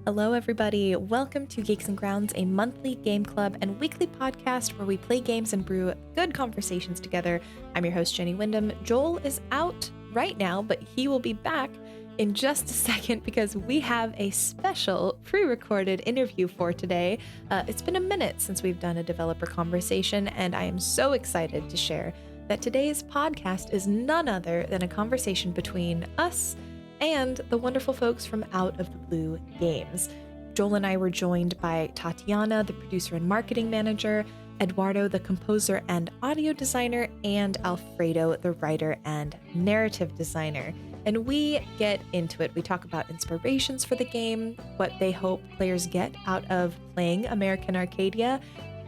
Hello, everybody. Welcome to Geeks and Grounds, a monthly game club and weekly podcast where we play games and brew good conversations together. I'm your host, Jenny Wyndham. Joel is out right now, but he will be back in just a second because we have a special pre-recorded interview for today. It's been a minute since we've done a developer conversation, and I am so excited to share that today's podcast is none other than a conversation between us and the wonderful folks from Out of the Blue Games. Joel and I were joined by Tatiana, the producer and marketing manager, Eduardo, the composer and audio designer, and Alfredo, the writer and narrative designer. And we get into it. We talk about inspirations for the game, what they hope players get out of playing American Arcadia,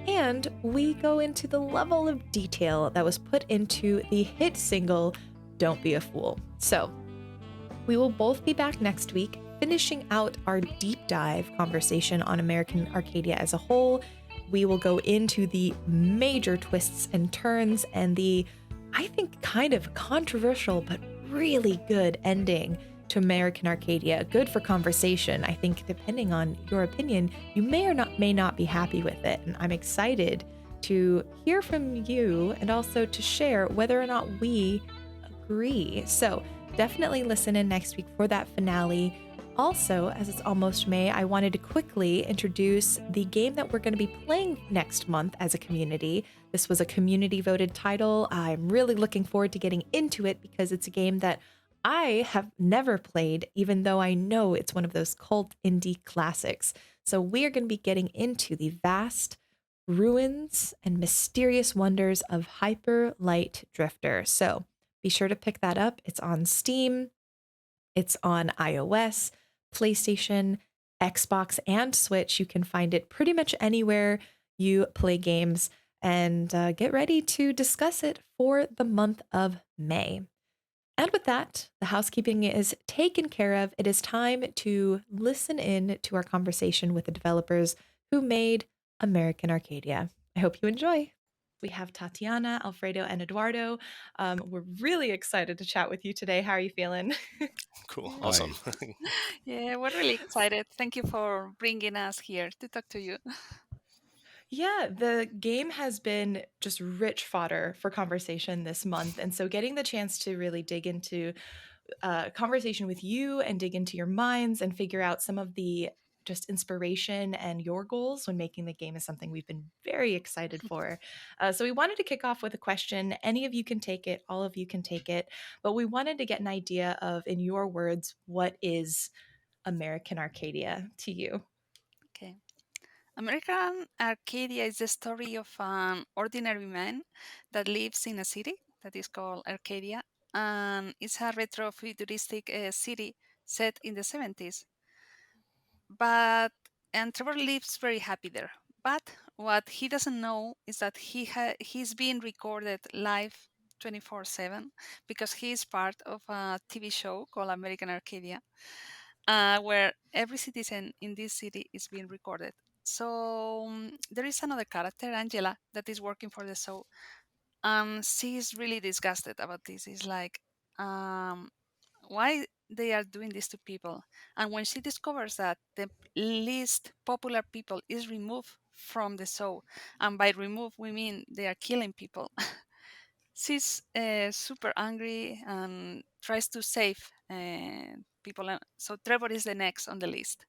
and we go into the level of detail that was put into the hit single, Don't Be a Fool. So, we will both be back next week, finishing out our deep dive conversation on American Arcadia as a whole. We will go into the major twists and turns and the, I think, kind of controversial but really good ending to American Arcadia. Good for conversation. I think depending on your opinion, you may not be happy with it. And I'm excited to hear from you and also to share whether or not we agree. So definitely listen in next week for that finale. Also, as it's almost May, I wanted to quickly introduce the game that we're going to be playing next month as a community. This was a community voted title. I'm really looking forward to getting into it because it's a game that I have never played, even though I know it's one of those cult indie classics. So we are going to be getting into the vast ruins and mysterious wonders of Hyper Light Drifter. So be sure to pick that up. It's on Steam. It's on iOS, PlayStation, Xbox, and Switch. You can find it pretty much anywhere you play games, and get ready to discuss it for the month of May. And with that, the housekeeping is taken care of. It is time to listen in to our conversation with the developers who made American Arcadia. I hope you enjoy. We have Tatiana, Alfredo, and Eduardo. We're really excited to chat with you today. How are you feeling? Cool. Hi. Awesome. Yeah, we're really excited. Thank you for bringing us here to talk to you. Yeah, the game has been just rich fodder for conversation this month. And so getting the chance to really dig into conversation with you and dig into your minds and figure out some of the just inspiration and your goals when making the game is something we've been very excited for. So we wanted to kick off with a question. Any of you can take it, all of you can take it, but we wanted to get an idea of, in your words, what is American Arcadia to you? Okay. American Arcadia is the story of an ordinary man that lives in a city that is called Arcadia, and it's a retro-futuristic city set in the 70s. And Trevor lives very happy there. But what he doesn't know is that he's being recorded live 24/7 because he is part of a TV show called American Arcadia, where every citizen in this city is being recorded. So there is another character, Angela, that is working for the show. She is really disgusted about this. It's like, um, why they are doing this to people? And when she discovers that the least popular people is removed from the show, and by remove we mean they are killing people, she's super angry and tries to save people. So Trevor is the next on the list,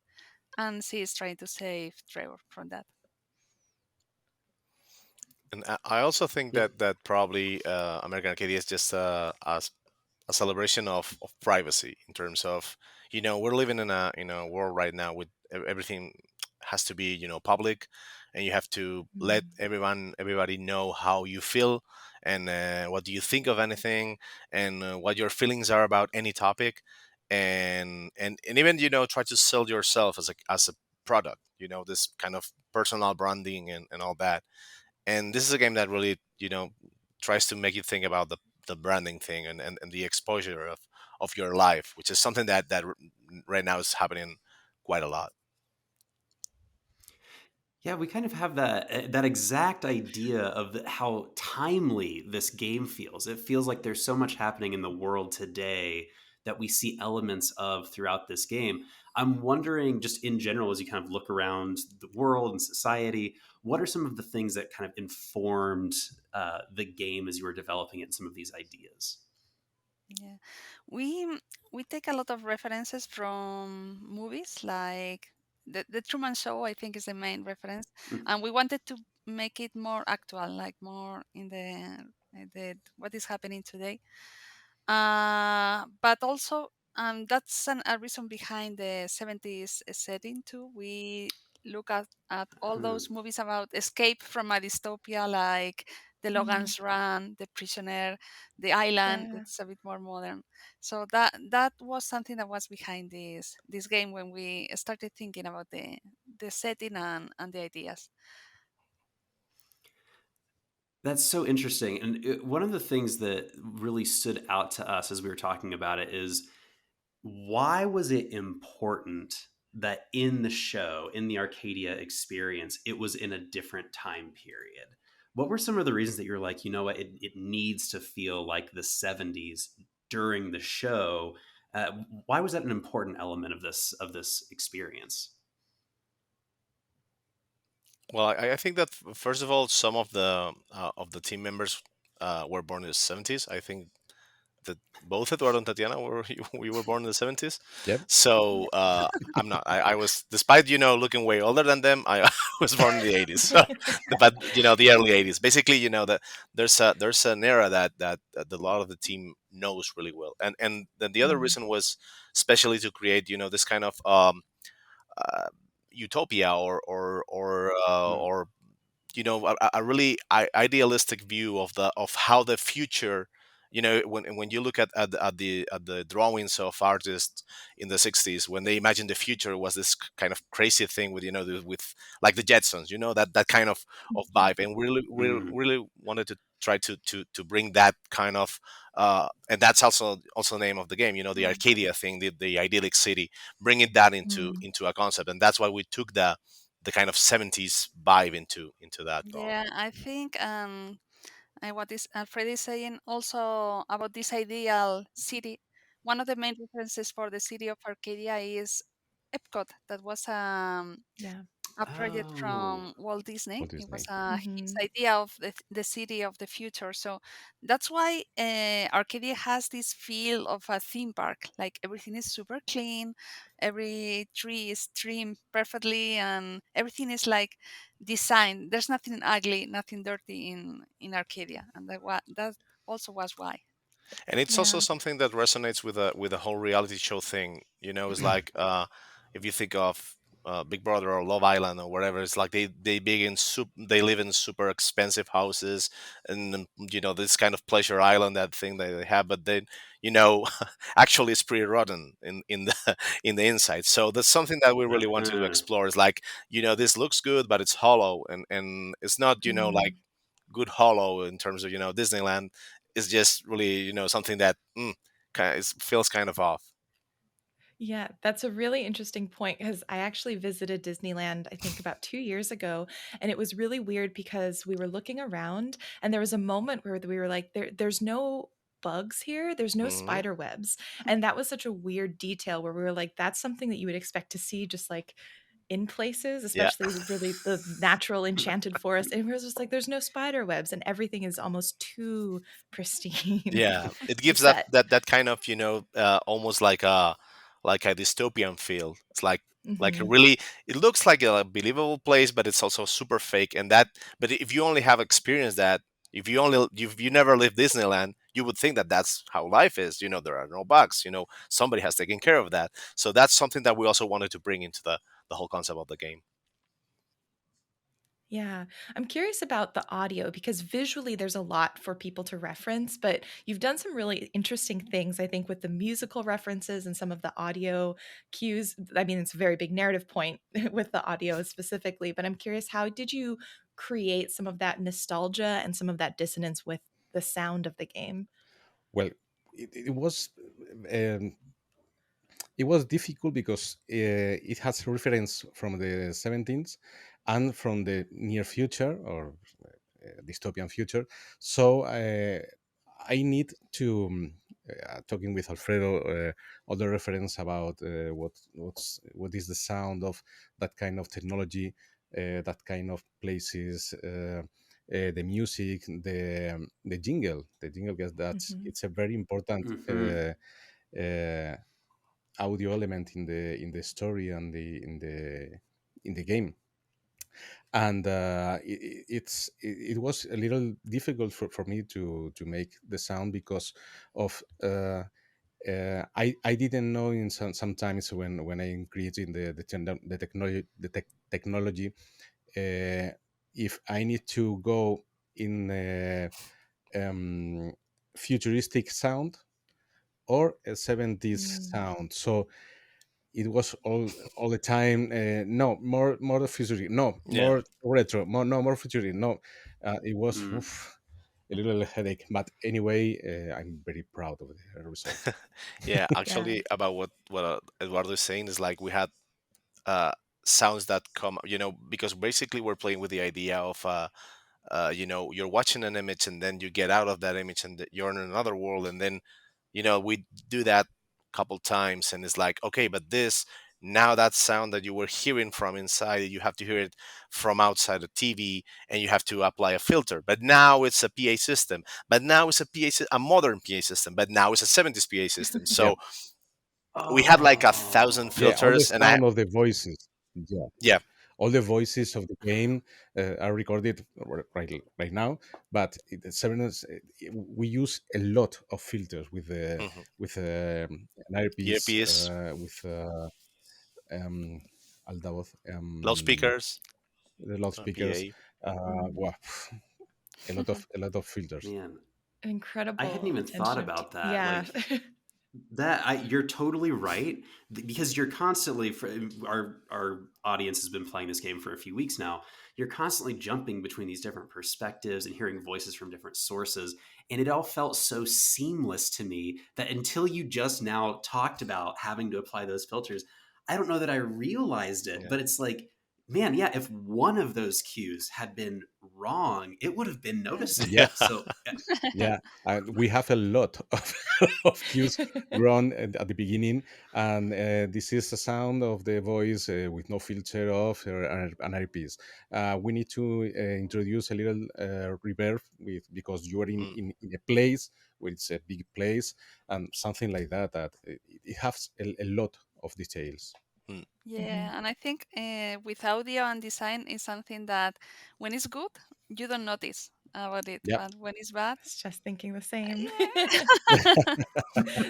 and she is trying to save Trevor from that. And I also think Yeah. that probably American Arcadia is just a celebration of privacy in terms of, we're living in a world right now with everything has to be, public, and you have to let Mm. everybody know how you feel, and what do you think of anything, and what your feelings are about any topic, and even, try to sell yourself as a product, this kind of personal branding and all that. And this is a game that really, tries to make you think about the branding thing, and the exposure of your life, which is something that right now is happening quite a lot. Yeah, we kind of have that exact idea of how timely this game feels. It feels like there's so much happening in the world today that we see elements of throughout this game. I'm wondering, just in general, as you kind of look around the world and society, what are some of the things that kind of informed the game as you were developing it and some of these ideas? Yeah, we take a lot of references from movies like the Truman Show. I think is the main reference, Mm, and we wanted to make it more actual, like more in the what is happening today. But also, that's a reason behind the 70s setting too. We look at all mm, those movies about escape from a dystopia, like The Mm, Logan's Run, The Prisoner, The Island. yeah. That's a bit more modern. So that was something that was behind this game when we started thinking about the setting and the ideas. That's so interesting. And one of the things that really stood out to us as we were talking about it is, why was it important that in the show, in the Arcadia experience, it was in a different time period? What were some of the reasons that you're like, you know what, it needs to feel like the 70s during the show? Why was that an important element of this experience? Well, I think that first of all, some of the team members were born in the 70s. I think that both Eduardo and Tatiana were we were born in the 70s. Yep. So I'm not. I was, despite looking way older than them. I was born in the 80s. So, but the early 80s. Basically, that there's an era that a lot of the team knows really well. And then the other Mm, reason was especially to create this kind of uh, utopia Mm, or a really idealistic view of how the future, when you look at the drawings of artists in the 60s, when they imagined the future was this kind of crazy thing with with like the Jetsons, that kind of vibe. And we mm, really wanted to try to bring that kind of and that's also the name of the game, the mm, Arcadia thing, the idyllic city, bringing that into mm. into a concept. And that's why we took the kind of 70s vibe into that game. Yeah, I think and what is Alfred is saying also about this ideal city. One of the main references for the city of Arcadia is Epcot. That was Yeah. a project oh, from Walt Disney. Walt It was Disney. his Hmm. idea of the city of the future. So that's why Arcadia has this feel of a theme park. Like everything is super clean, every tree is trimmed perfectly, and everything is like designed. There's nothing ugly, nothing dirty in Arcadia, and that also was why. And it's also Yeah. something that resonates with the whole reality show thing. It's like if you think of Big Brother or Love Island or whatever, it's like they live in super expensive houses, and this kind of pleasure island, that thing that they have. But then you know actually it's pretty rotten in the in the inside. So that's something that we really wanted to uh-huh. explore. Is like, this looks good, but it's hollow, and it's not like Mm. good hollow in terms of Disneyland. Is just really something that feels kind of off. Yeah, that's a really interesting point because I actually visited Disneyland, I think about 2 years ago. And it was really weird because we were looking around and there was a moment where we were like, there's no bugs here, there's no Hmm. spider webs. And that was such a weird detail where we were like, that's something that you would expect to see just like in places, Yeah, especially really the natural enchanted forest. And it was just like, there's no spider webs and everything is almost too pristine. yeah. It The gives that set. that that kind of almost like a dystopian feel. It's like a Hmm. really, it looks like a believable place, but it's also super fake. And that, but if you only have experienced that, if you never lived Disneyland, you would think that that's how life is. There are no bugs. Somebody has taken care of that. So that's something that we also wanted to bring into the whole concept of the game. Yeah. I'm curious about the audio because visually there's a lot for people to reference, but you've done some really interesting things, I think, with the musical references and some of the audio cues. I mean, it's a very big narrative point with the audio specifically, but I'm curious, how did you create some of that nostalgia and some of that dissonance with the sound of the game? Well, it was um, it was difficult because it has reference from the 17th and from the near future or dystopian future. So I need to talking with Alfredo, all the reference about what is the sound of that kind of technology, that kind of places. The music, the jingle, because that's Mhm. it's a very important Hmm. uh, audio element in the story and in the game. And it was a little difficult for me to make the sound because of I didn't know in sometimes when I increased in the technology technology, if I need to go in um, futuristic sound or a 70s Mm. sound. So it was all the time, no more futuristic, no Yeah. more retro, more futuristic, no. It was Mm. a little headache, but anyway, I'm very proud of the result. Yeah, Yeah. actually, about what Eduardo is saying is like we had uh sounds that come, because basically we're playing with the idea of you're watching an image and then you get out of that image and you're in another world, and then we do that a couple times, and it's like, okay, but this, now that sound that you were hearing from inside, you have to hear it from outside the TV, and you have to apply a filter, but now it's a PA system, but now it's a modern PA system, but now it's a 70s PA system. Yeah, So we had like a thousand Oh. yeah, all the filters, and I sound of the voices. Yeah, yeah. all the voices of the game are recorded right now, but the sevens, we use a lot of filters Mhm. with an earpiece, Earpiece, with um, altavoz, loudspeakers, the loudspeakers. PA. Mm. Well, a lot of filters. Man, I hadn't Incredible even thought attention to about that. yeah. Like you're totally right because you're constantly our audience has been playing this game for a few weeks now. You're constantly jumping between these different perspectives and hearing voices from different sources, and it all felt so seamless to me that until you just now talked about having to apply those filters, I don't know that I realized it. Yeah. But it's like, man, yeah, if one of those cues had been wrong, it would have been Yeah, noticeable. So yeah, we have a lot of, of cues run at the beginning, and this is the sound of the voice with no filter off or an earpiece. We need to introduce a little reverb because you are Mm, in a place where it's a big place and something like that. That it has a lot of details. mm. Mhm. Yeah, and I think with audio and design is something that when it's good, you don't notice about it, Yeah, but when it's bad, I was just thinking the same. yeah.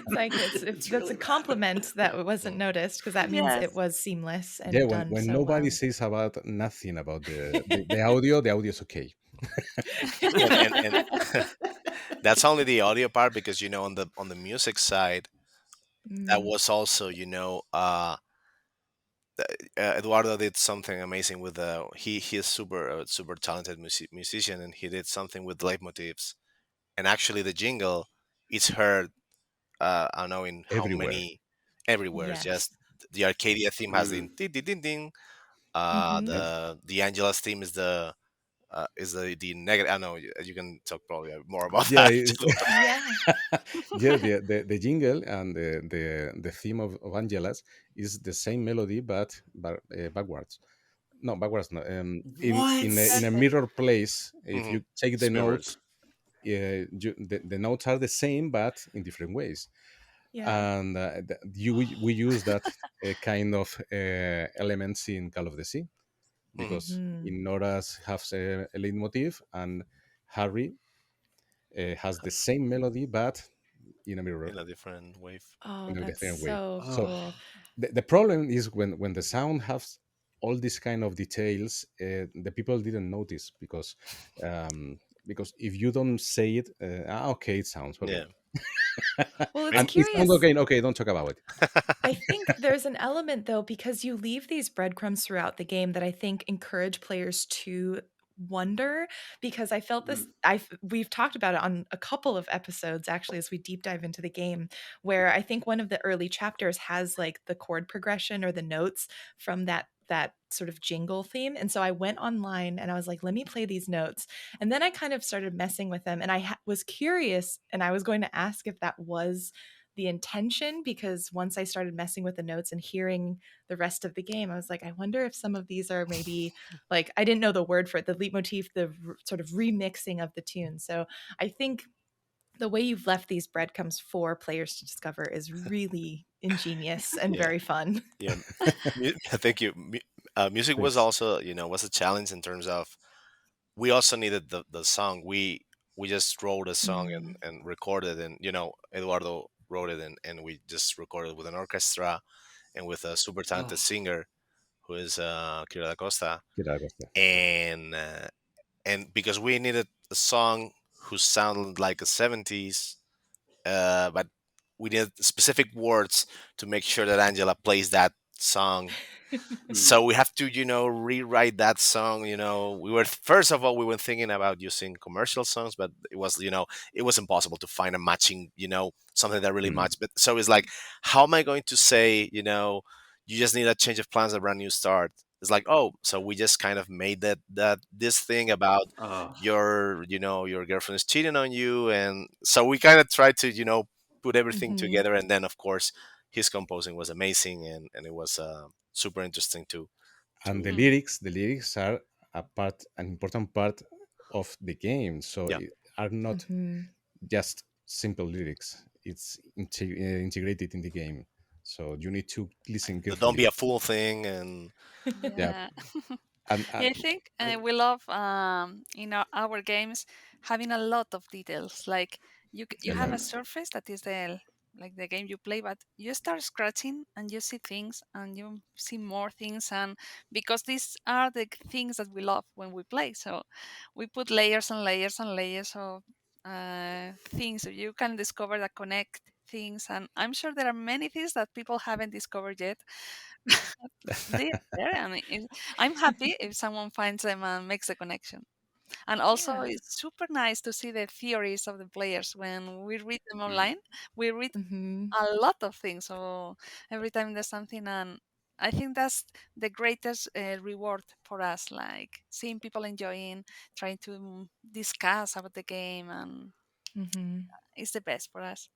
It's like if it's that's a really bad. compliment that wasn't Mm. noticed because that means it Yes. was seamless yeah. and done When so nobody well. says about nothing about the audio is okay. And that's only the audio part, because on the music side, that Mm. was also, Eduardo did something amazing with he is super talented musician, and he did something with leitmotifs, and actually the jingle is heard, I don't know in how Everywhere. many, everywhere. It's Yes. just the Arcadia theme has the Mm. ding ding ding ding. Hmm. Yeah, The Angela's theme is the negative. I know you can talk probably more about yeah, that. Yeah. yeah. The jingle and the theme of Angelas is the same melody, but backwards. No, backwards. No. What? In That's a it. mirror place, if Hmm. you take the It's mirrors. notes, the notes are the same but in different ways, Yeah. and we use that kind of elements in Call of the Sea Hmm. because Hmm. in Nora's has a leitmotif and Harry has the same melody but in a mirror In a different wave. Oh, in a that's different way. so So Oh, cool. the problem is when the sound has all these kind of details, the people didn't notice because if you don't say it, okay, it sounds okay, Yeah. Well, it's and Maybe. it sounds curious. okay. Okay, don't talk about it. I think there's an element though, because you leave these breadcrumbs throughout the game that I think encourage players to wonder because I felt this mm. we've talked about it on a couple of episodes actually as we deep dive into the game where I think one of the early chapters has like the chord progression or the notes from that that sort of jingle theme. And so I went online and I was like, let me play these notes. And then I kind of started messing with them. And I was curious and I was going to ask if that was the intention, because once I started messing with the notes and hearing the rest of the game, I was like, I wonder if some of these are maybe like, I didn't know the word for it, the leitmotif, the sort of remixing of the tune. So I think the way you've left these breadcrumbs for players to discover is really ingenious and Yeah, very fun. yeah. Thank you. Music was Thanks. also, was a challenge in terms of we also needed the song. We just wrote a song Mm. and recorded, and Eduardo wrote it, and we just recorded with an orchestra and with a super talented Oh, singer who is Kira da Costa, Get out of there. and because we needed a song who sounded like a 70s, but we needed specific words to make sure that Angela plays that song. mm, So we have to, rewrite that song. We were first of all we were thinking about using commercial songs, but it was impossible to find a matching, something that really Mm. matched. But so it's like, how am I going to say, you just need a change of plans, a brand new start? It's like, oh, so we just kind of made that this thing about oh, your girlfriend is cheating on you, and so we kind of tried to, put everything Hmm. together, and then of course his composing was amazing, and it was super interesting And the to Hmm. lyrics, the lyrics are an important part of the game. So yeah. it are not Hmm. just simple lyrics. It's integrated in the game. So you need to listen The "Don't carefully. be a fool" thing, and Yeah, Yeah. and Yeah, I think I, we love in our games having a lot of details. Like you a have lot. a surface that is like the game you play, but you start scratching and you see things and you see more things, and because these are the things that we love when we play, so we put layers and layers and layers of things so you can discover that connect things, and I'm sure there are many things that people haven't discovered yet. They are there, and I'm happy if someone finds them and makes a connection. And also, Yeah. it's super nice to see the theories of the players when we read them mm, online. We read Hmm. a lot of things, so every time there's something, and I think that's the greatest reward for us, like seeing people enjoying, trying to discuss about the game, and Hmm. it's the best for us.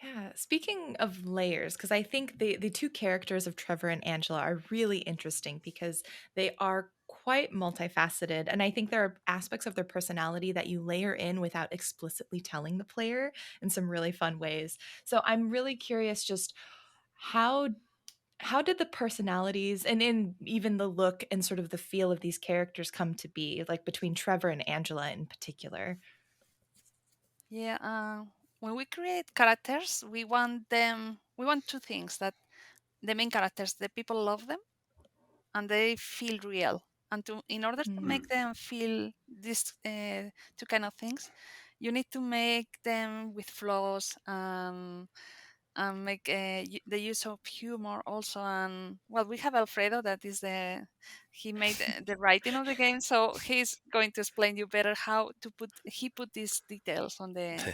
Yeah, speaking of layers, because I think the two characters of Trevor and Angela are really interesting because they are quite multifaceted, and I think there are aspects of their personality that you layer in without explicitly telling the player in some really fun ways. So I'm really curious, just how how did the personalities and in even the look and sort of the feel of these characters come to be, like between Trevor and Angela in particular? Yeah, when we create characters, we want them. We want two things: that the main characters, the people love them, and they feel real. And in order to Mm. make mm. them feel these two kind of things, you need to make them with flaws, and make the use of humor also. And well, we have Alfredo, that is he made the writing of the game, so he's going to explain you better how to put these details on the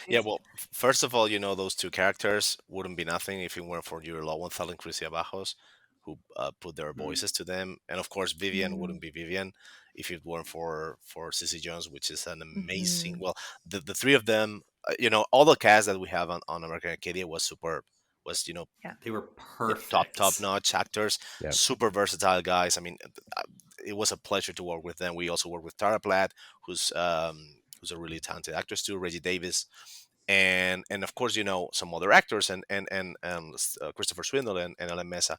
yeah. personalities. Well, first of all, those two characters wouldn't be nothing if it weren't for your Lowenthal and Crisia Bajos, who put their Mm. voices to them, and of course Vivian Mm. wouldn't be Vivian if it weren't for Cissy Jones, which is an amazing. Hmm. Well, the three of them, all the cast that we have on American Arcadia was superb. Was Yeah. They were yeah, top perfect. notch actors, Yeah, super versatile guys. I mean, it was a pleasure to work with them. We also worked with Tara Platt, who's a really talented actress too, Reggie Davis, and of course some other actors and Christopher Swindle and Ellen Mesa,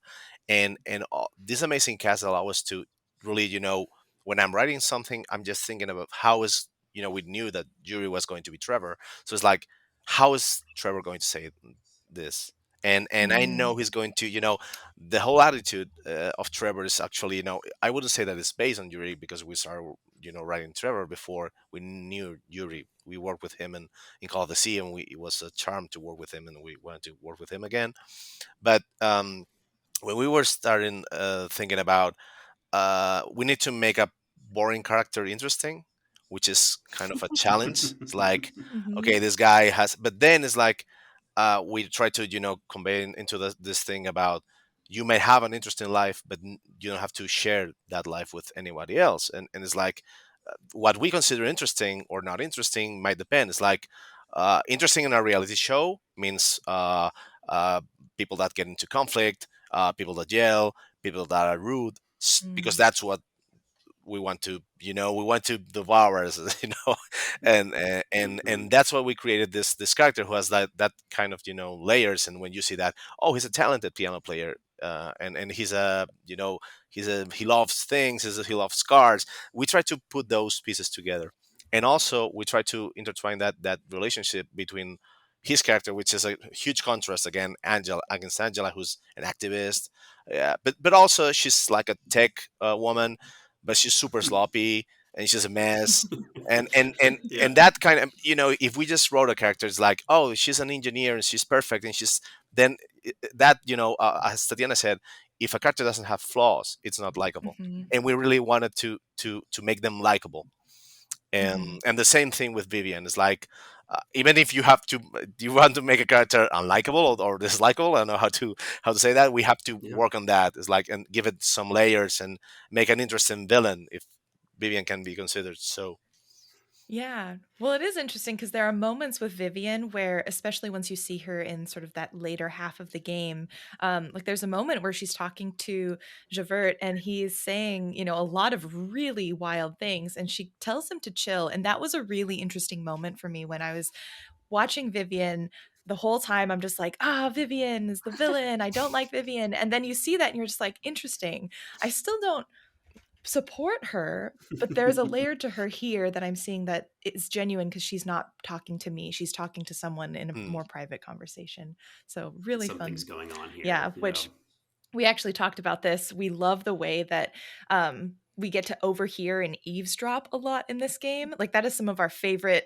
and this amazing cast allow us to really when I'm writing something, I'm just thinking about how is we knew that Yuri was going to be Trevor, so it's like how is Trevor going to say this, and I Mm. know he's going to the whole attitude of Trevor is actually I wouldn't say that it's based on Yuri because we started writing Trevor before we knew Yuri. We worked with him in Call of the Sea, and it was a charm to work with him, and we wanted to work with him again. But when we were starting thinking about we need to make a boring character interesting, which is kind of a challenge. It's like, Hmm. okay, this guy has, but then it's like we try to convey into this thing about. you may have an interesting life, but you don't have to share that life with anybody else. And it's like what we consider interesting or not interesting might depend. It's like interesting in a reality show means uh, people that get into conflict, people that yell, people that are rude, because Mm. that's what we want to, we want to devour us, and Mhm. that's why we created this character who has that kind of layers. And when you see that, oh, he's a talented piano player, and he's a, he loves things, he loves cars. We try to put those pieces together, and also we try to intertwine that relationship between his character, which is a huge contrast again, Angela against Angela, who's an activist, but also she's like a tech woman, but she's super sloppy and she's a mess. Yeah. And that kind of, if we just wrote a character, it's like, oh, she's an engineer and she's perfect and she's then that, as Tatiana said, if a character doesn't have flaws, it's not likable. Mhm. And we really wanted to make them likable. Mhm. And the same thing with Vivian. It's like, even if you have to, you want to make a character unlikable or dislikable, I don't know how to say that. We have to Yeah. work on that. It's like, and give it some layers and make an interesting villain if Vivian can be considered so. Yeah. Well, it is interesting because there are moments with Vivian where, especially once you see her in sort of that later half of the game, like there's a moment where she's talking to Javert and he's saying, a lot of really wild things, and she tells him to chill. And that was a really interesting moment for me when I was watching Vivian. The whole time I'm just like, Vivian is the villain. I don't like Vivian. And then you see that and you're just like, interesting. I still don't support her, but there's a layer to her here that I'm seeing that is genuine because she's not talking to me. She's talking to someone in a Hmm. more private conversation. So really Something's fun. going on here. Yeah, which we actually talked about this. We love the way that we get to overhear and eavesdrop a lot in this game. Like that is some of our favorite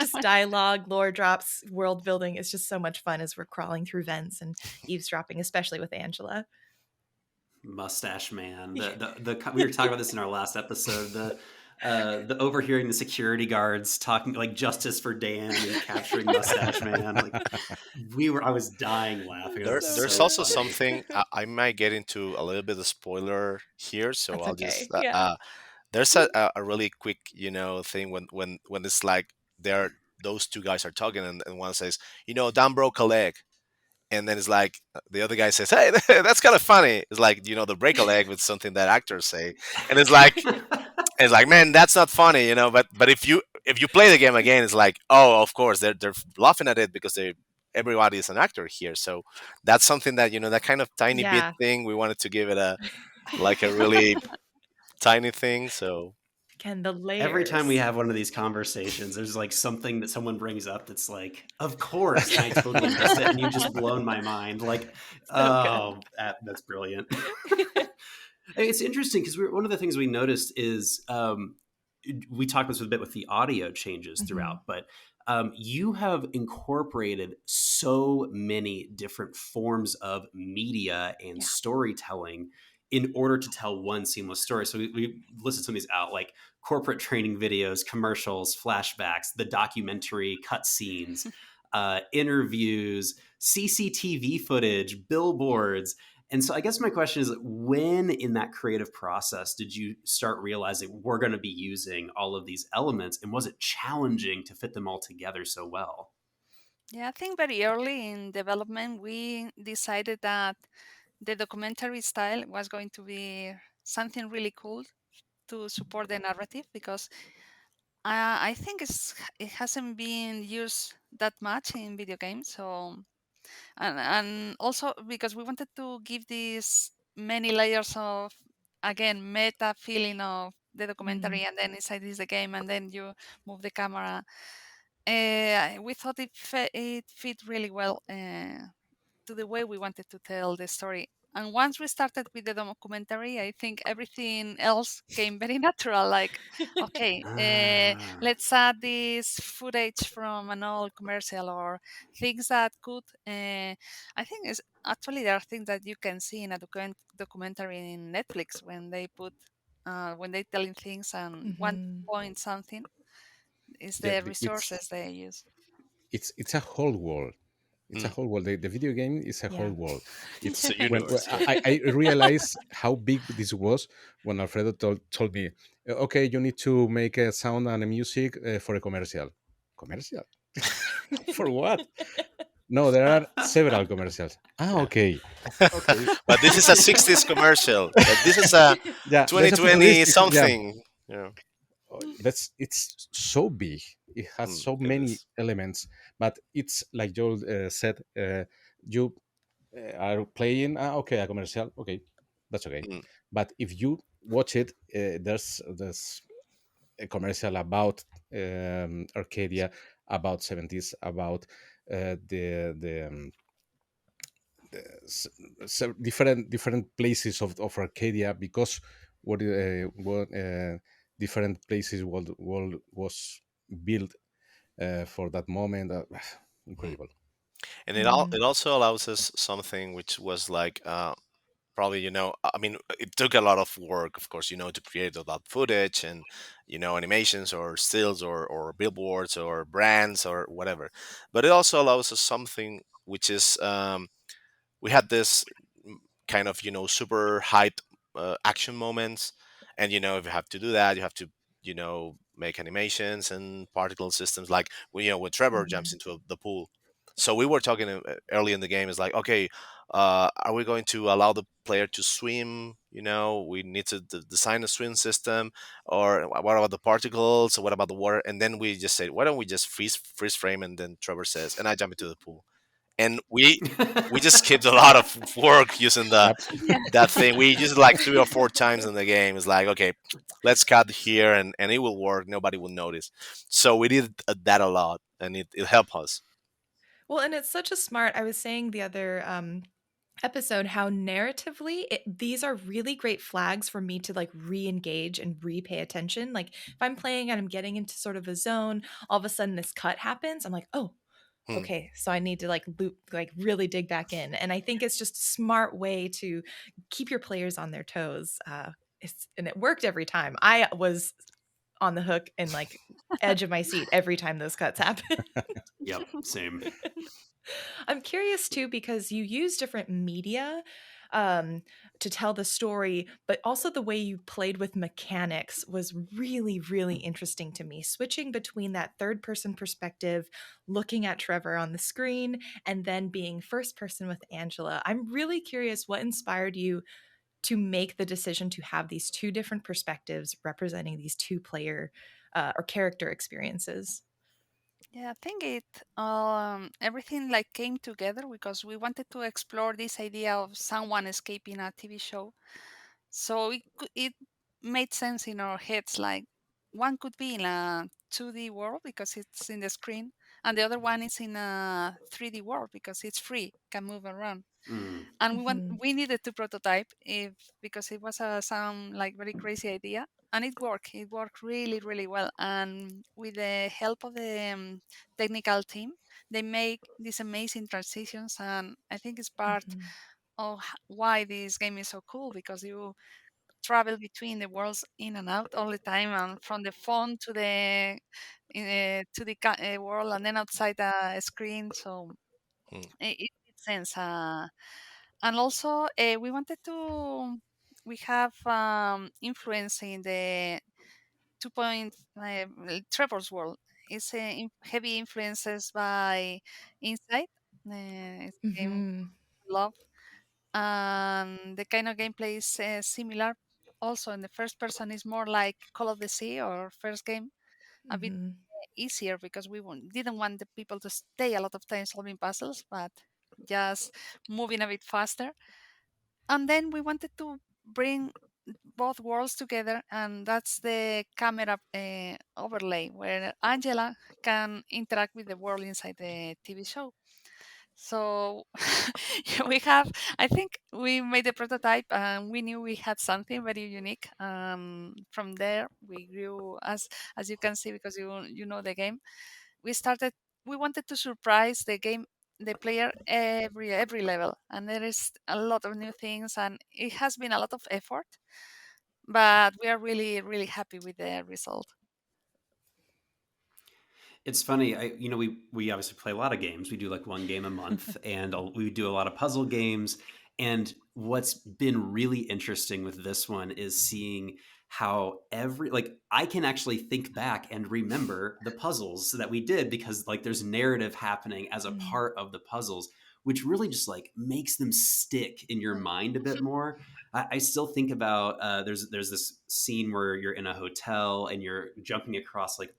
just dialogue, lore drops, world building. It's just so much fun as we're crawling through vents and eavesdropping, especially with Angela. Mustache Man. The we were talking about this in our last episode. The overhearing the security guards talking like justice for Dan and capturing Mustache Man. Like I was dying laughing. That was So There's so also good. funny. something, I might get into a little bit of spoiler here, so That's I'll just okay. Yeah. there's a really quick thing when it's like they're those two guys are talking, and one says, Dan broke a leg, and then it's like the other guy says, hey, that's kind of funny. It's like, the break a leg with something that actors say, and it's like, man, that's not funny, but if you play the game again, it's like, oh, of course they're laughing at it because everybody is an actor here. So that's something that, that kind of tiny bit Yeah. thing, we wanted to give it a like a really tiny thing. So Again, the Every time we layers. have one of these conversations, there's like something that someone brings up that's like, of course, and I totally missed it, and you've just blown my mind. Like, So good. oh, that's brilliant. It's interesting because one of the things we noticed is we talked this a bit with the audio changes Mhm. throughout, but you have incorporated so many different forms of media and Yeah. storytelling in order to tell one seamless story. So we listed some of these out, like corporate training videos, commercials, flashbacks, the documentary cutscenes, interviews, CCTV footage, billboards. And so I guess my question is, when in that creative process did you start realizing we're going to be using all of these elements, and was it challenging to fit them all together so well? Yeah, I think very early in development, we decided that the documentary style was going to be something really cool to support the narrative because I think it hasn't been used that much in video games. So and also because we wanted to give these many layers of again meta feeling of the Mm. documentary, and then inside is the game, and then you move the camera. We thought it fit really well to the way we wanted to tell the story. And once we started with the documentary, I think everything else came very natural. Like, okay, Ah, let's add this footage from an old commercial or things that could. I think is actually there are things that you can see in a documentary in Netflix when they telling things and want Mhm. to point something is Yeah, the resources they use. it's a whole world. It's a Mm. whole world. The video game is a whole Yeah. world. It's It's a when universe. Yeah. I realized how big this was when Alfredo told me, okay, you need to make a sound and a music for a commercial. Commercial? For what? No, there are several commercials. Ah, Yeah. okay. Okay. But this is a 60s commercial. This is a Yeah, there's a 2020 futuristic. Yeah, something. Yeah. that's it's so big. It has so It many is. elements, but it's like Joel said. You are playing. Ah, okay, a commercial. Okay, that's okay. Mm, But if you watch it, there's a commercial about Arcadia, about 70s, about the different places of Arcadia, because what different places world was built for that moment. mm. Incredible. And Mhm. it also allows us something which was like probably I mean it took a lot of work, of course, to create all that footage and animations or stills or billboards or brands or whatever. But it also allows us something which is we had this kind of super hype action moments, and if you have to do that, you have to make animations and particle systems, like when Trevor jumps Mhm. into the pool. So we were talking early in the game, is like, okay, are we going to allow the player to swim? We need to design a swim system, or what about the particles, or what about the water? And then we just said, why don't we just freeze frame? And then Trevor says, and I jump into the pool, and we just skipped a lot of work using the Yep. Yeah. that thing. We used it like 3 or 4 times in the game. It's like, okay, let's cut here, and it will work. Nobody will notice. So we did that a lot, and it helped us. Well, and it's such a smart. I was saying the other episode how narratively these are really great flags for me to like re-engage and repay attention. Like if I'm playing and I'm getting into sort of a zone, all of a sudden this cut happens. I'm like, oh, Hmm. okay, so I need to like loop, like really dig back in. And I think it's just a smart way to keep your players on their toes. And it worked every time. I was on the hook and like edge of my seat every time those cuts happen. Yep, same. I'm curious too because you use different media um, to tell the story, but also the way you played with mechanics was really, really interesting to me. Switching between that third person perspective, looking at Trevor on the screen, and then being first person with Angela. I'm really curious what inspired you to make the decision to have these two different perspectives representing these two player or character experiences. Yeah, I think it everything like came together because we wanted to explore this idea of someone escaping a TV show. So it made sense in our heads. Like one could be in a 2D world because it's in the screen, and the other one is in a 3D world because it's free, can move around. Mm. And Mhm. we needed to prototype if because it was some like very crazy idea, and it worked. It worked really really well. And with the help of the technical team, they make these amazing transitions, and I think it's part Mhm. of why this game is so cool because you travel between the worlds in and out all the time, and from the phone to the world, and then outside the screen. So Hmm. it makes sense. And also, we wanted to we have influence in the 2 point Trevor's world. It's heavy influences by Inside. It's a game Mhm. we love, and the kind of gameplay is similar. Also, in the first person is more like Call of the Sea or first game, a bit Mhm. easier because didn't want the people to stay a lot of time solving puzzles, but just moving a bit faster. And then we wanted to bring both worlds together, and that's the camera overlay where Angela can interact with the world inside the TV show. So we have, I think we made a prototype and we knew we had something very unique. From there, we grew as you can see because you know the game. We started. We wanted to surprise the player every level, and there is a lot of new things, and it has been a lot of effort, but we are really really happy with the result. It's funny. We obviously play a lot of games. We do like one game a month, and we do a lot of puzzle games. And what's been really interesting with this one is seeing how I can actually think back and remember the puzzles that we did, because like there's narrative happening as a Mm. part of the puzzles, which really just like makes them stick in your mind a bit more. I still think about there's this scene where you're in a hotel and you're jumping across like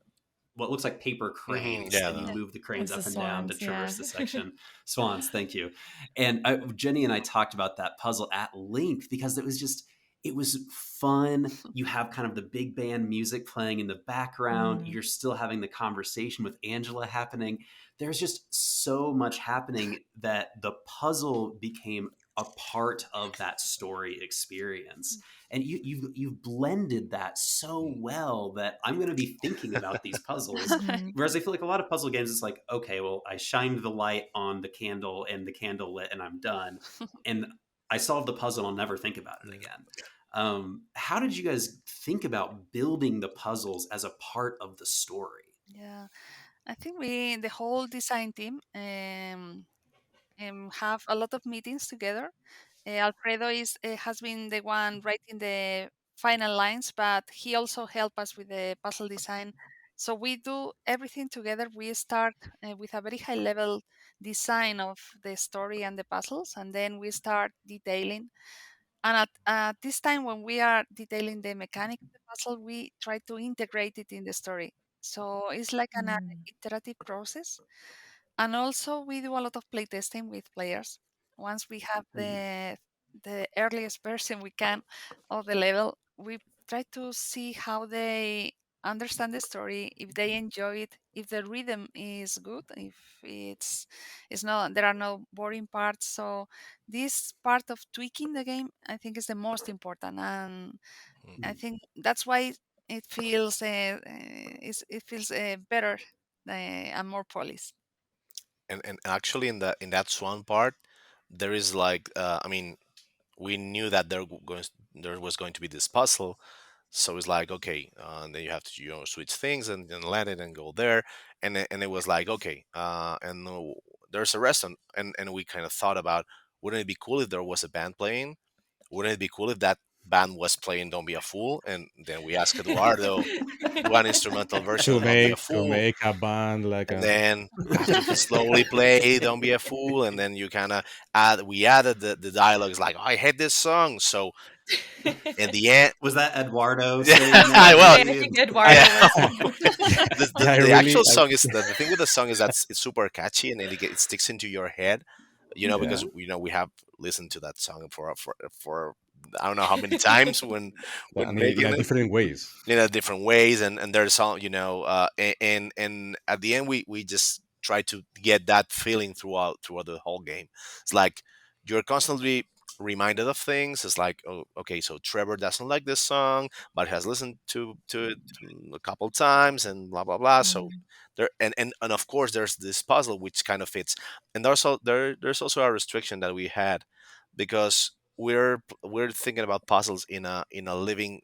what looks like paper cranes, Yeah. and you Yeah. move the cranes It's the up and down to swans, yeah. traverse the section. Swans, thank you. And Jenny and I talked about that puzzle at length because it was fun. You have kind of the big band music playing in the background. Mm. You're still having the conversation with Angela happening. There's just so much happening that the puzzle became a part of that story experience, and you've blended that so well that I'm going to be thinking about these puzzles. Mhm. Whereas I feel like a lot of puzzle games, it's like, okay, well, I shined the light on the candle and the candle lit, and I'm done, and I solved the puzzle. I'll never think about it Yeah. again. How did you guys think about building the puzzles as a part of the story? Yeah. I think we, the whole design team, have a lot of meetings together. Alfredo has been the one writing the final lines, but he also helped us with the puzzle design. So we do everything together. We start with a very high level design of the story and the puzzles, and then we start detailing. And at this time, when we are detailing the mechanic of the puzzle, we try to integrate it in the story. So it's like an Mm. iterative process. And also, we do a lot of playtesting with players. Once we have Mhm. the earliest version we can of the level, we try to see how they understand the story, if they enjoy it, if the rhythm is good, if it's not there are no boring parts. So this part of tweaking the game, I think, is the most important, and I Mhm. think that's why it feels it feels better and more polished. And actually in that swan part, there is like I mean, we knew that there was going to be this puzzle. So it's like, okay, and then you have to, switch things and then let it and go there. And it was like, okay, there's a restaurant. And we kind of thought about, wouldn't it be cool if there was a band playing? Wouldn't it be cool if that band was playing Don't Be a Fool? And then we asked Eduardo, do an instrumental version to of Don't Be a make to Fool. make a band like And a then after he slowly play Don't Be a Fool, and then you kind of we added the dialogues like, I hate this song. So in the end, Was that Eduardo saying yeah, that? well, Yeah, I think Eduardo yeah. was. the, yeah, the, I the really actual song is the thing with the song is that it's super catchy, and it sticks into your head, because Mhm. we have listened to that song for I don't know how many times when I mean in making a it different ways. in different ways, and there's all, and at the end we just try to get that feeling throughout the whole game. It's like you're constantly reminded of things. It's like, oh, okay, so Trevor doesn't like this song, but has listened to it a couple times, and blah blah blah. So Mhm. there, and of course there's this puzzle which kind of fits. And there's also a restriction that we had, because we're thinking about puzzles in a living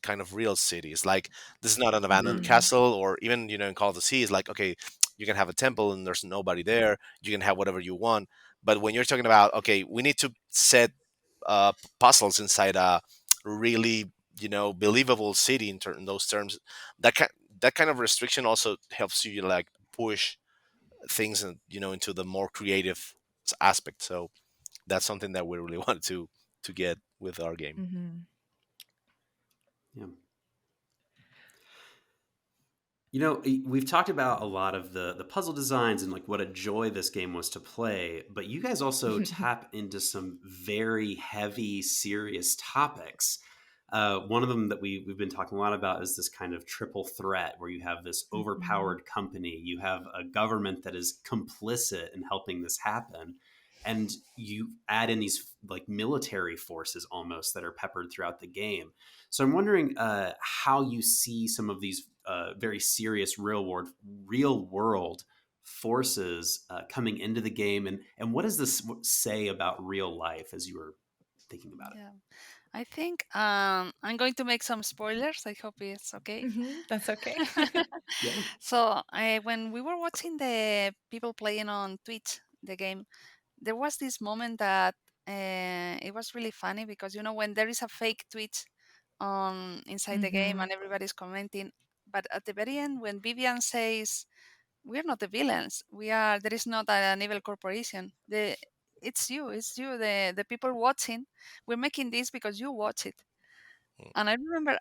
kind of real cities. Like, this is not an abandoned Mhm. Mhm. castle, or even, in Call of the Sea, is like, okay, you can have a temple and there's nobody there. You can have whatever you want. But when you're talking about, okay, we need to set puzzles inside a really, believable city in those terms, that kind of restriction also helps you, like, push things, into the more creative aspect. So that's something that we really wanted to get with our game. Mhm. Yeah. We've talked about a lot of the puzzle designs and like what a joy this game was to play, but you guys also tap into some very heavy, serious topics. One of them that we've been talking a lot about is this kind of triple threat where you have this Mhm. overpowered company, you have a government that is complicit in helping this happen, and you add in these like military forces almost that are peppered throughout the game. So I'm wondering how you see some of these very serious real world forces coming into the game, and what does this say about real life as you were thinking about it? Yeah. I think I'm going to make some spoilers. I hope it's okay. That's okay. Yeah. So when we were watching the people playing on Twitch the game, there was this moment that it was really funny because when there is a fake tweet on inside the game Hmm. and everybody's commenting, but at the very end when Vivian says we're not the villains, there is not an evil corporation, it's you the people watching, we're making this because you watch it. And I remember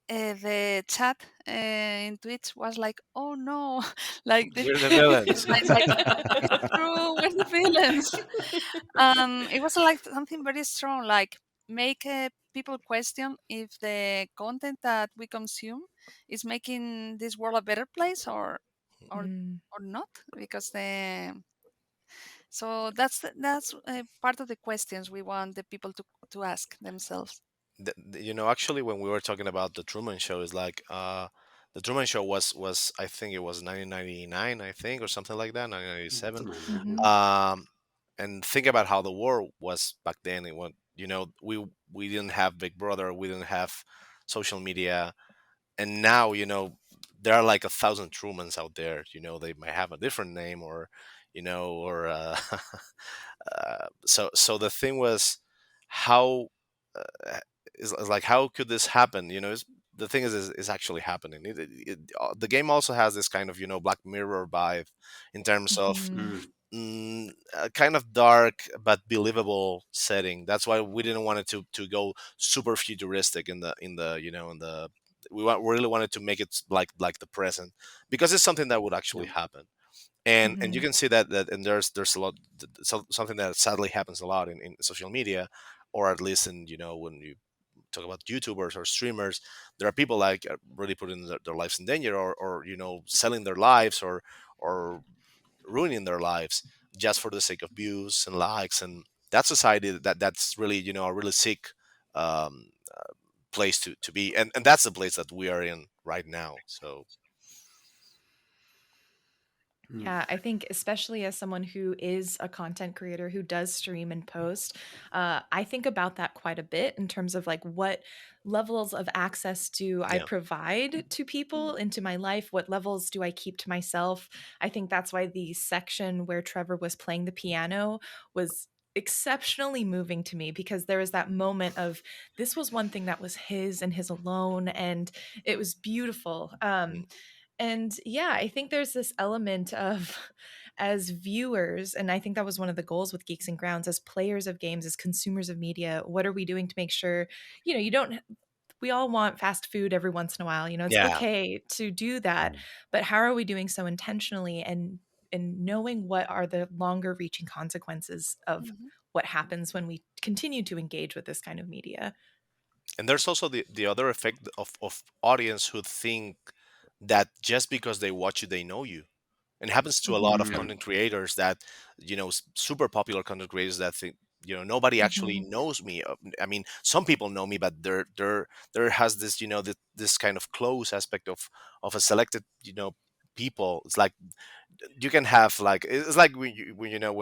the chat in Twitch was like, "Oh no!" like the We're the it's villains. like, "It's true, we're the villains." It was like something very strong, like make people question if the content that we consume is making this world a better place or Mm. or not, because that's part of the questions we want the people to ask themselves. Actually, when we were talking about the Truman Show, is like the Truman Show was I think it was 1999, I think, or something like that, 1997. Somewhere in there. Yeah. Hmm. Um, and think about how the world was back then. It was, we didn't have Big Brother, we didn't have social media, and now there are like 1,000 Trumans out there. They might have a different name, or or so the thing was how is like how could this happen? The thing is actually happening. The game also has this kind of Black Mirror vibe in terms of Hmm. Mm. a kind of dark but believable setting. That's why we didn't want it to go super futuristic in the we really wanted to make it like the present, because it's something that would actually Yep. happen. And you Hmm. can see that and there's a lot, something that sadly happens a lot in social media, or at least when you talk about YouTubers or streamers. There are people like really putting their lives in danger, or selling their lives, or ruining their lives just for the sake of views and likes. And that society, that's really a really sick um, place to be, and that's the place that we are in right now. So Mm. Yeah, I think especially as someone who is a content creator who does stream and post, I think about that quite a bit in terms of like what levels of access do I yeah, provide to people into my life? What levels do I keep to myself? I think that's why the section where Trevor was playing the piano was exceptionally moving to me, because there was that moment of this was one thing that was his and his alone, and it was beautiful. mm, And yeah, I think there's this element of, as viewers, and I think that was one of the goals with Geeks and Grounds, as players of games, as consumers of media, what are we doing to make sure, you don't, we all want fast food every once in a while, it's yeah. okay to do that, Mm. but how are we doing so intentionally, and knowing what are the longer reaching consequences of Mhm. what happens when we continue to engage with this kind of media. And there's also the other effect of audience who think that just because they watch you, they know you. And it happens to a lot of Mhm. Mm. content creators that, super popular content creators that think, nobody actually Mhm. knows me. I mean, some people know me, but there has this, this kind of close aspect of a selected, people. It's like you can have like, it's like when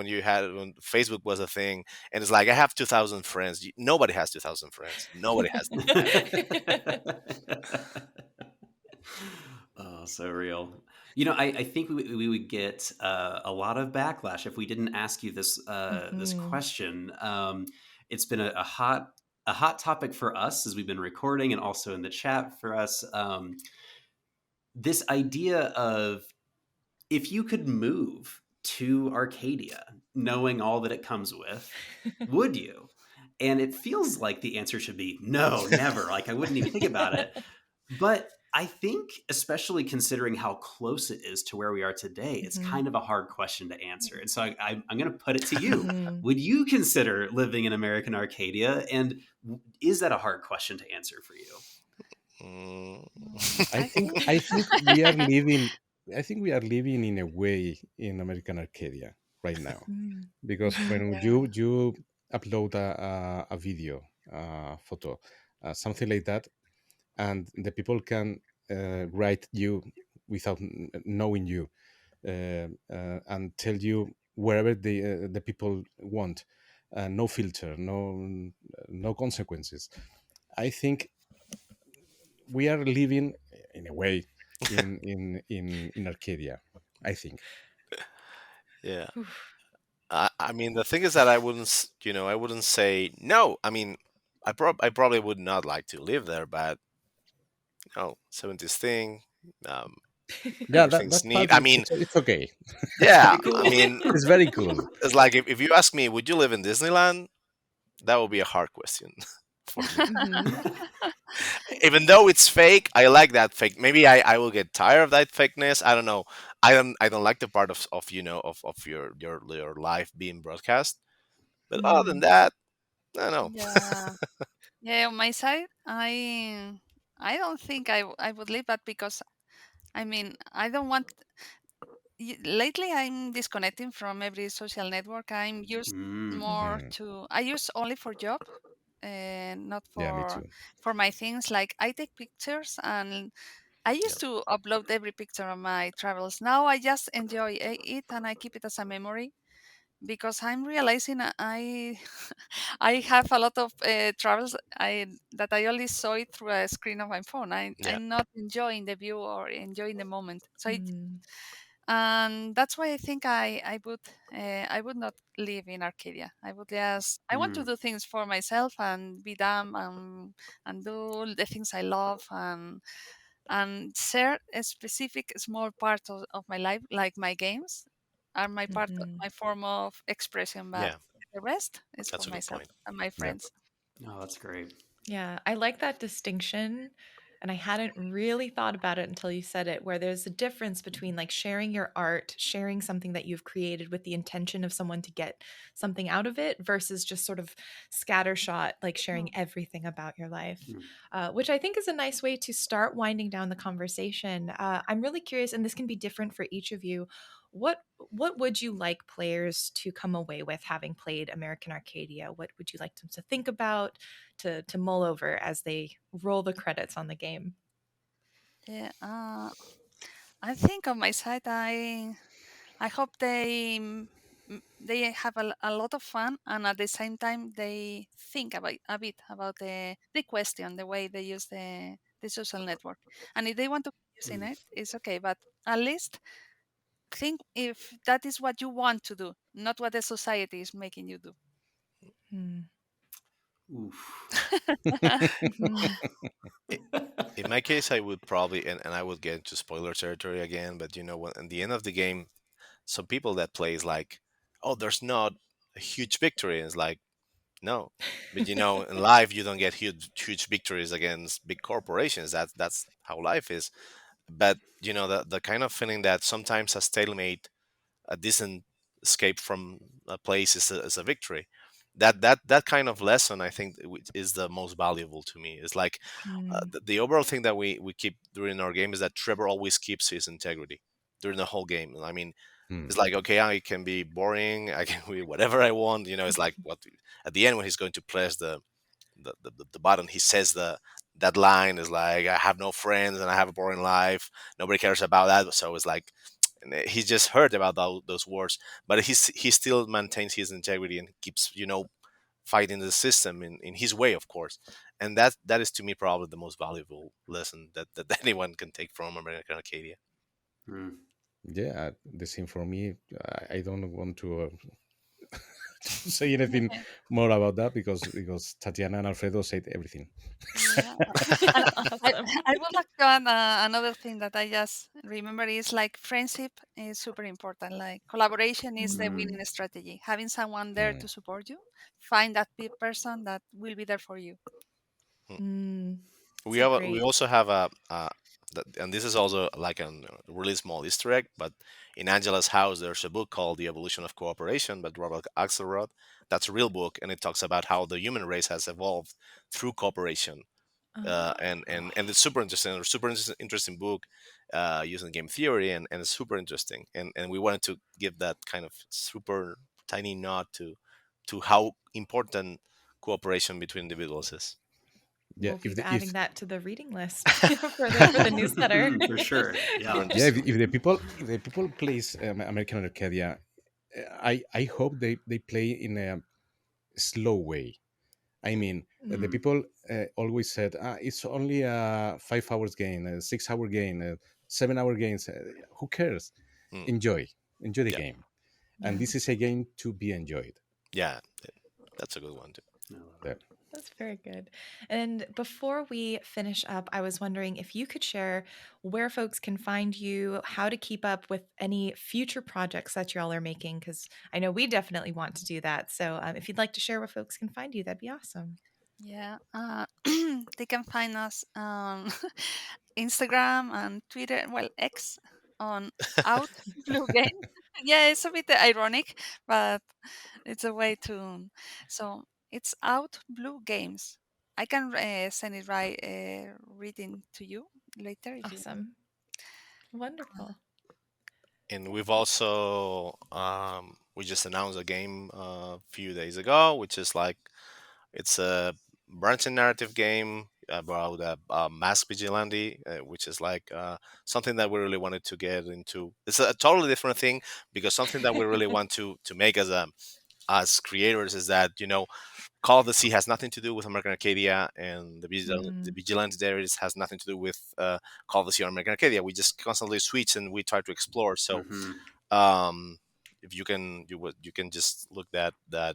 you had, when Facebook was a thing, and it's like I have 2,000 friends. Nobody has 2,000 friends. Nobody has that. Oh, so real. I think we would get a lot of backlash if we didn't ask you this Mhm. question. It's been a hot topic for us as we've been recording, and also in the chat for us. This idea of, if you could move to Arcadia, knowing all that it comes with, would you? And it feels like the answer should be no, never. Like I wouldn't even think about it. But I think, especially considering how close it is to where we are today, it's Mhm. kind of a hard question to answer. And so I'm going to put it to you. Mhm. Would you consider living in American Arcadia? And is that a hard question to answer for you? Mm. I I think think I think we are living. I think we are living in a way in American Arcadia right now, Mm. because Mhm. when yeah. you upload a video, photo, something like that, and the people can write you without knowing you, and tell you wherever the people want. no filter, no consequences. I think we are living in a way in Arcadia. I think. Yeah. Oof. I mean, the thing is that I wouldn't, I wouldn't say no. I mean, I probably would not like to live there, but 70s thing, um, Yeah, everything's that neat. part I mean, it's okay. It's yeah, pretty I cool. mean, It's very cool. it's like if you ask me, would you live in Disneyland? That would be a hard question for me. Hmm. Even though it's fake, I like that fake. Maybe I will get tired of that fakeness. I don't know. I don't like the part of of your life being broadcast. But other than Mm. that, I don't know. Yeah. Yeah, on my side, I don't think I would leave that because I mean I don't want. Lately, I'm disconnecting from every social network. I'm used Mm. more Mm, to. I use only for job, and not yeah, me for too. my things. Like I take pictures, and I Yeah. used to upload every picture of my travels. Now I just enjoy it, and I keep it as a memory because I'm realizing I I have a lot of travels that I only saw it through a screen of my phone. Yeah. I'm not enjoying the view or enjoying the moment. So it, Mm. and that's why I think I would not live in Arcadia. I would just I want to Mm. do things for myself and be dumb and do the things I love and share a specific small part of my life, like my games, are my part, Hmm. my form of expression. But Yeah. the rest is for That's a good myself point. and my Yeah. friends. Oh, that's great. Yeah, I like that distinction. And I hadn't really thought about it until you said it, where there's a difference between like sharing your art, sharing something that you've created with the intention of someone to get something out of it, versus just sort of scattershot, like sharing Mm. everything about your life, Mm. which I think is a nice way to start winding down the conversation. I'm really curious, and this can be different for each of you. What would you like players to come away with having played American Arcadia? What would you like them to think about, to mull over as they roll the credits on the game? Yeah, I think on my side, I hope they have a lot of fun, and at the same time they think about a bit about the question, the way they use the social network, and if they want to keep using Mm. it, it's okay. But at least think if that is what you want to do, not what the society is making you do. Hmm. Oof. Mhm. I- In my case, I would probably, and I would get into spoiler territory again, but when at the end of the game, some people that plays like, oh, there's not a huge victory. And it's like, no. But in life you don't get huge victories against big corporations. That's how life is. But the kind of feeling that sometimes a stalemate, a decent escape from a place is a victory. That kind of lesson, I think, is the most valuable to me. It's like Mm. the overall thing that we keep during our game is that Trevor always keeps his integrity during the whole game. I mean, it's Mm, like, okay, I can be boring, I can be whatever I want. It's like what at the end when he's going to press the button, he says that line is like, I have no friends and I have a boring life. Nobody cares about that. So it's like, and he just heard about those words, but he still maintains his integrity and keeps fighting the system in his way, of course. And that is to me probably the most valuable lesson that anyone can take from American Arcadia. Mm. yeah, the same for me. I don't want to say anything more about that because Tatiana and Alfredo said everything. Yeah. And I, Awesome. I would like to add another thing that I just remember is like friendship is super important. Like collaboration is the Mm. winning Mm. strategy. Having someone there Mm, to support you, find that person that will be there for you. Hmm. Mm. We So have we great. also have and this is also like a really small Easter egg, but in Angela's house there's a book called The Evolution of Cooperation by Robert Axelrod. That's a real book, and it talks about how the human race has evolved through cooperation. And Oh. it's super interesting, interesting book, using game theory, and it's super interesting. And we wanted to give that kind of super tiny nod to how important cooperation between individuals is. yeah, We'll if be the adding if that to the reading list for the newsletter. For sure. Super Yeah. yeah, interesting. if the people plays American Arcadia, I hope they play slow way. I mean, the Mm. people always said, it's only a 5 hours game, a 6 hour game, 7 hour games. Who cares? Mm, Enjoy the yeah, game. And Yeah, this is a game to be enjoyed. yeah, that's a good one too. I love Yeah. it. that's very good. And before we finish up, I was wondering if you could share where folks can find you, how to keep up with any future projects that y'all are making, because I know we definitely want to do that. So if you'd like to share where folks can find you, that'd be awesome. Yeah, they can find us on Instagram and Twitter. Well, X on Out Blue Game. Yeah, it's a bit ironic, but it's a way to. So it's Out Blue Games. I can send it right reading to you later if you. Awesome. Wonderful. And we've also we just announced a game a few days ago, which is like it's a branching narrative game about a mass vigilante, which is like something that we really wanted to get into. It's a totally different thing because something that we really want to make as creators is that Call of the Sea has nothing to do with American Arcadia, and the Mm, Vigilante Diaries has nothing to do with Call of the Sea or American Arcadia. We just constantly switch and we try to explore. So Mm-hmm. if you can just look that the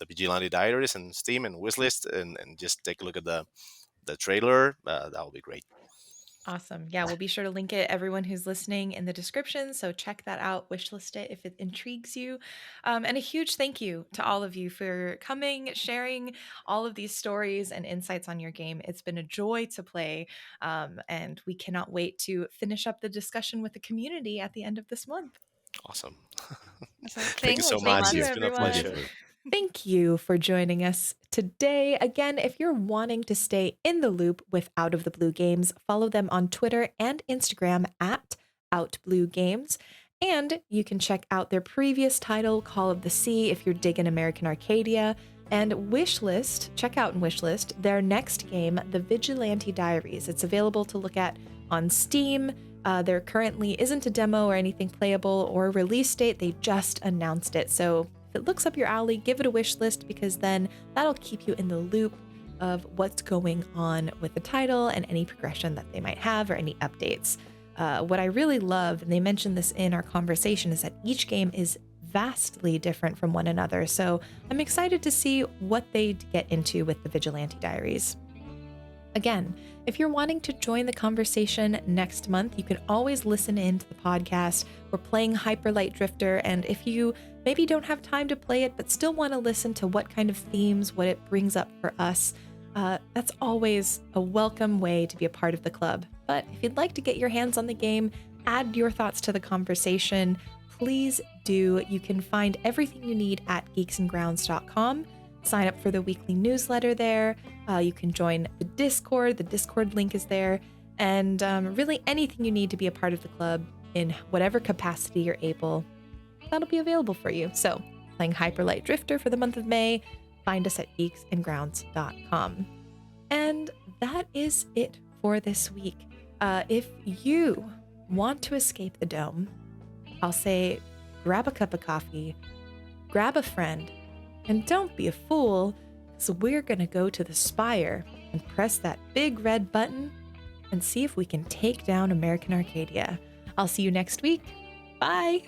Vigilante Diaries and Steam and Wishlist and just take a look at the trailer. That will be great. awesome. Yeah, we'll be sure to link it, everyone who's listening, in the description. So check that out, wishlist it if it intrigues you. And a huge thank you to all of you for coming, sharing all of these stories and insights on your game. It's been a joy to play. And we cannot wait to finish up the discussion with the community at the end of this month. Awesome. So Thank you thank so you so Thank much. you, much. It's been a everyone. pleasure. Wonderful. Thank you for joining us today. Again, if you're wanting to stay in the loop with Out of the Blue Games, follow them on Twitter and Instagram at OutBlueGames. And you can check out their previous title, Call of the Sea, if you're digging American Arcadia. And Wishlist, check out in Wishlist their next game, The Vigilante Diaries. It's available to look at on Steam. There currently isn't a demo or anything playable or a release date. They just announced it. So if it looks up your alley, give it a wish list because then that'll keep you in the loop of what's going on with the title and any progression that they might have or any updates. What I really love, and they mentioned this in our conversation, is that each game is vastly different from one another. So I'm excited to see what they get into with the Vigilante Diaries. Again, if you're wanting to join the conversation next month, you can always listen in to the podcast. We're playing Hyperlight Drifter, and if you maybe don't have time to play it but still want to listen to what kind of themes, what it brings up for us, that's always a welcome way to be a part of the club. But if you'd like to get your hands on the game, add your thoughts to the conversation, please do. You can find everything you need at geeksandgrounds.com. Sign up for the weekly newsletter there. You can join the Discord. The Discord link is there. And really anything you need to be a part of the club in whatever capacity you're able, that'll be available for you. So playing Hyperlight Drifter for the month of May, find us at geeksandgrounds.com. And that is it for this week. If you want to escape the dome, I'll say grab a cup of coffee, grab a friend, and don't be a fool, because we're going to go to the Spire and press that big red button and see if we can take down American Arcadia. I'll see you next week. Bye!